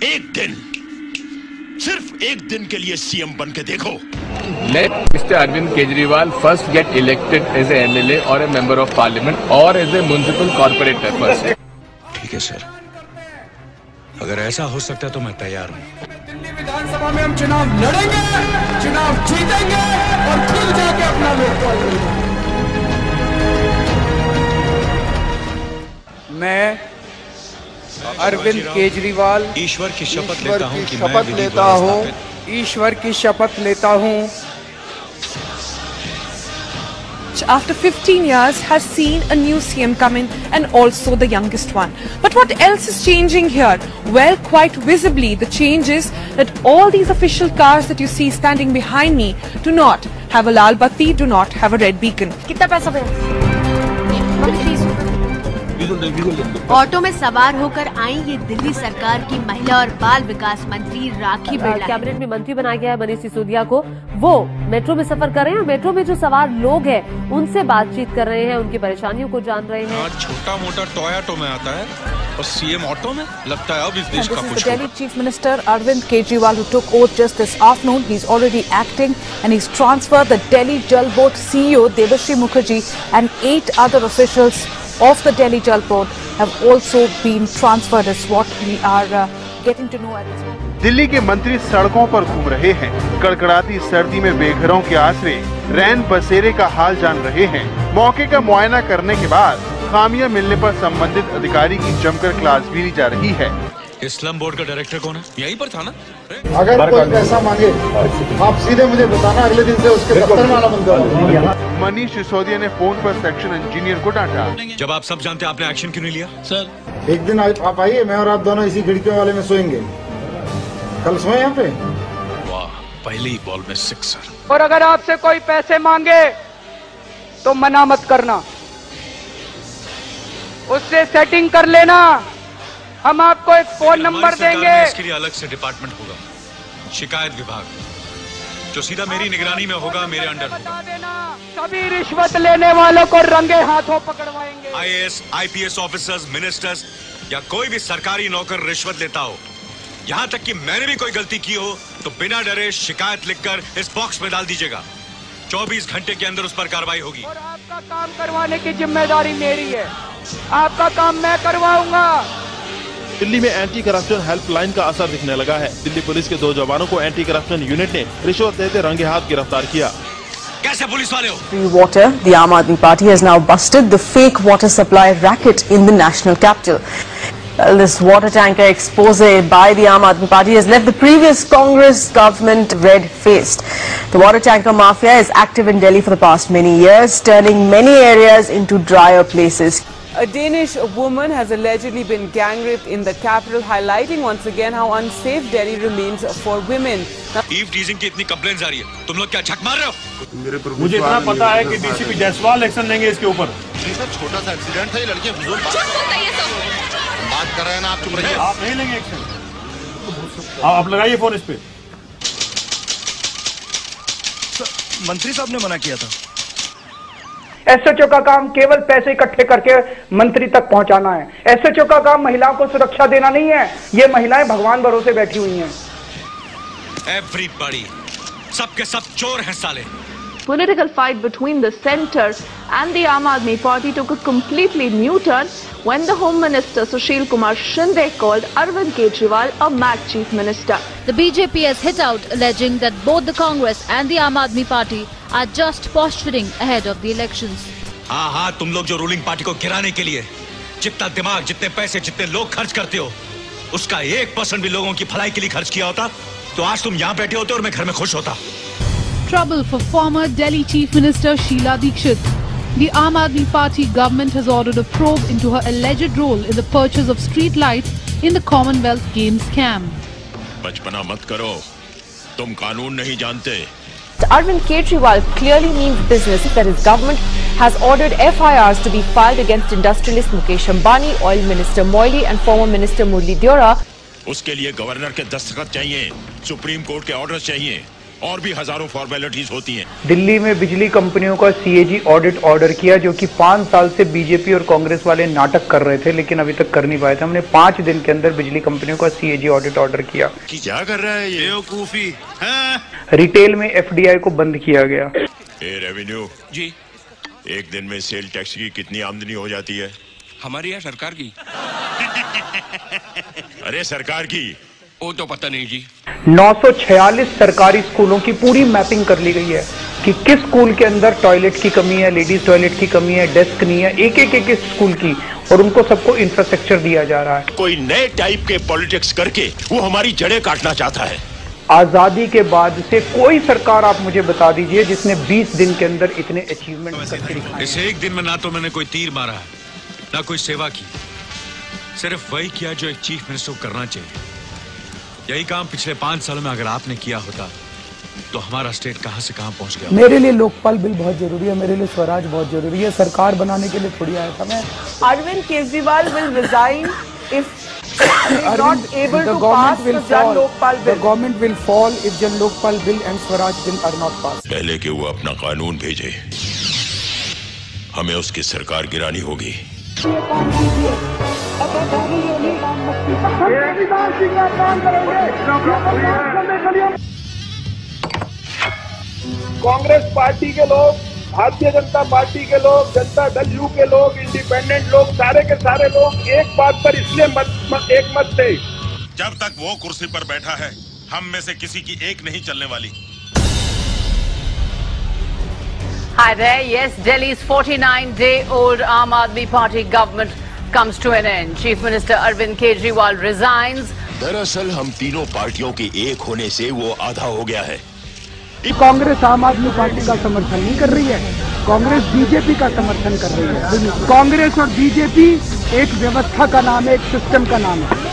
एक दिन, सिर्फ एक दिन के लिए सीएम बन के देखो। Let Mr. Arvind Kejriwal first get elected as a MLA or a member of parliament or as a municipal corporator first. ठीक है सर, अगर ऐसा हो सकता है तो मैं तैयार हूँ। दिल्ली विधानसभा में हम चुनाव लड़ेंगे, चुनाव जीतेंगे और फिर जाके अपना लोकपाल करेंगे। मैं अरविंद केजरीवाल ईश्वर की शपथ लेता हूँ कि ईश्वर की शपथ लेता हूँ after 15 years has seen a new CM come in and also the youngest one. But what else is changing here? Well, quite visibly the change is that all these official cars that you see standing behind me do not have a lal batti, do not have a red beacon. कितना पैसा भैया? Auto में सवार होकर आई ये दिल्ली सरकार की महिला और बाल विकास मंत्री राखी बिरला। कैबिनेट में मंत्री बनाया गया है मनीष सिसोदिया को। वो मेट्रो में सफर कर रहे हैं, मेट्रो में जो सवार लोग हैं उनसे बातचीत कर रहे हैं, उनकी परेशानियों को जान रहे हैं। छोटा मोटा टॉय ऑटो में आता है और सीएम ऑटो में, लगता है अब इस देश का कुछ। Delhi Chief Minister Arvind Kejriwal, who took oath just this afternoon, he's already acting and he's transferred the Delhi Jal Board CEO Debashri Mukherjee and 8 other officials of the Delhi Jal Board have also been transferred, is what we are getting to know at this moment. Delhi के मंत्री सड़कों पर घूम रहे हैं, कड़कड़ाती सर्दी में बेघरों के आसरे रैन बसेरे का हाल जान रहे हैं। मौके का मुआयना करने के बाद खामियां मिलने पर संबंधित अधिकारी की जमकर क्लास भी ली जा रही है। इस्लाम बोर्ड का डायरेक्टर कौन है? यहीं पर था ना? अगर कोई पैसा मांगे आप सीधे मुझे बताना, अगले दिन से उसके दफ्तर में आना बंद कर। मनीष सिसोदिया ने फोन पर सेक्शन इंजीनियर को डांटा। जब आप सब जानते आपने एक्शन क्यों नहीं लिया? सर एक दिन आप आइए, मैं और आप दोनों इसी खिड़कियों वाले में सोएंगे। कल सोए यहाँ पे। वाह, पहली बॉल में सिक्सर। और अगर आपसे कोई पैसे मांगे तो मना मत करना, उससे सेटिंग कर लेना। हम आपको एक फोन नंबर देंगे। इसके लिए अलग से डिपार्टमेंट होगा, शिकायत विभाग, जो सीधा मेरी निगरानी में होगा, मेरे अंडर होगा। सभी रिश्वत लेने वालों को रंगे हाथों पकड़वाएंगे। IAS, IPS ऑफिसर्स, मिनिस्टर्स या कोई भी सरकारी नौकर रिश्वत लेता हो, यहाँ तक कि मैंने भी कोई गलती की हो तो बिना डरे शिकायत लिखकर इस बॉक्स में डाल दीजिएगा। 24 घंटे के अंदर उस पर कार्रवाई होगी। और आपका काम करवाने की जिम्मेदारी मेरी है, आपका काम मैं करवाऊंगा। दिल्ली में एंटी करप्शन हेल्पलाइन का असर दिखने लगा है। दिल्ली पुलिस के 2 जवानों को एंटी करप्शन यूनिट ने रिश्वत देते रंगे हाथ गिरफ्तार किया। कैसे पुलिस वाले हो? Free water, the Aam Aadmi Party has now busted the fake water supply racket in the national capital. Well, this water tanker expose by the Aam Aadmi Party has left the previous Congress government red-faced. The water tanker mafia is active in Delhi for the past many years, turning many areas into drier places. A Danish woman has allegedly been gang raped in the capital, highlighting once again how unsafe Delhi remains for women. Eve teasing की इतनी complaints आ रही है, तुम लोग क्या छक मार रहे हो? मुझे इतना पता है कि डीसीपी जायसवाल एक्शन लेंगे इसके ऊपर। छोटा सा एक्सीडेंट था, ये लड़कियां बात कर रहे हैं ना, आप चुप रहिए। आप नहीं लेंगे एक्शन? आप लगाइए फोन इस पे। मंत्री साहब ने मना किया था। एसएचओ का काम केवल पैसे इकट्ठे करके मंत्री तक पहुंचाना है। एसएचओ का काम महिलाओं को सुरक्षा देना नहीं है। ये महिलाएं भगवान भरोसे बैठी हुई हैं। एवरीबॉडी, सबके सब चोर हैं साले। Political fight between the centre and the Aam Aadmi Party took a completely new turn when the Home Minister Sushil Kumar Shinde called Arvind Kejriwal a mad Chief Minister. The BJP has hit out, alleging that both the Congress and the Aam Aadmi Party are just posturing ahead of the elections. हाँ, तुम लोग जो ruling party को गिराने के लिए जितना दिमाग, जितने पैसे, जितने लोग खर्च करते हो, उसका 1% भी लोगों की भलाई के लिए खर्च किया होता तो आज तुम यहाँ बैठे होते और मैं घर में खुश होता। Trouble for former Delhi Chief Minister Sheila Dikshit. The Aam Aadmi Party government has ordered a probe into her alleged role in the purchase of street lights in the Commonwealth Games scam. बचपना मत करो, तुम कानून नहीं जानते। Arvind Kejriwal clearly means business that his government has ordered FIRs to be filed against industrialist Mukesh Ambani, Oil Minister Moily and former Minister Murli Deora. उसके लिए governor के दस्तखत चाहिए, सुप्रीम कोर्ट के ऑर्डर चाहिए, और भी हजारों फॉर्मेलिटीज होती हैं। दिल्ली में बिजली कंपनियों का सीएजी ऑडिट ऑर्डर किया, जो कि 5 साल से बीजेपी और कांग्रेस वाले नाटक कर रहे थे, लेकिन अभी तक कर नहीं पाए थे। हमने 5 दिन के अंदर बिजली कंपनियों का सीएजी ऑडिट ऑर्डर किया। क्या कर रहा है ये बेवकूफी? रिटेल में एफडीआई को बंद किया गया। रेवेन्यू जी, एक दिन में सेल टैक्स की कितनी आमदनी हो जाती है? हमारी या सरकार की? अरे सरकार की वो तो पता नहीं जी। 946 सरकारी स्कूलों की पूरी मैपिंग कर ली गई है कि किस स्कूल के अंदर टॉयलेट की कमी है, लेडीज टॉयलेट की कमी है, डेस्क नहीं है, एक स्कूल की, और उनको सबको इंफ्रास्ट्रक्चर दिया जा रहा है। कोई नए टाइप के पॉलिटिक्स करके वो हमारी जड़ें काटना चाहता है। आजादी के बाद से कोई सरकार आप मुझे बता दीजिए जिसने 20 दिन के अंदर इतने अचीवमेंट करके दिखाए। इस एक दिन में ना तो मैंने कोई तीर मारा है, ना कोई सेवा की, सिर्फ वही किया जो एक चीफ मिनिस्टर को करना चाहिए। यही काम पिछले 5 सालों में अगर आपने किया होता तो हमारा स्टेट कहां से कहां पहुंच गया। मेरे लिए लोकपाल बिल बहुत जरूरी है, मेरे लिए स्वराज बहुत जरूरी है। सरकार बनाने के लिए थोड़ी आया था मैं। Arvind Kejriwal will resign if he is not able to pass the Jan Lokpal bill. The government will fall if Jan Lokpal bill and Swaraj bill are not passed. पहले कि वो अपना कानून भेजे, हमें उसकी सरकार गिरानी होगी। कांग्रेस पार्टी के लोग, भारतीय जनता पार्टी के लोग, जनता दल यू के लोग, इंडिपेंडेंट लोग, सारे के सारे लोग एक बात पर इसलिए एक मत थे। जब तक वो कुर्सी पर बैठा है, हम में से किसी की एक नहीं चलने वाली। Hi there. Yes, Delhi's 49-day-old Aam Aadmi Party government comes to an end. Chief Minister Arvind Kejriwal resigns. दरअसल हम तीनों पार्टियों के एक होने से वो आधा हो गया है। कांग्रेस आम आदमी पार्टी का समर्थन नहीं कर रही है, कांग्रेस बीजेपी का समर्थन कर रही है। कांग्रेस और बीजेपी एक व्यवस्था का नाम है, एक सिस्टम का नाम है।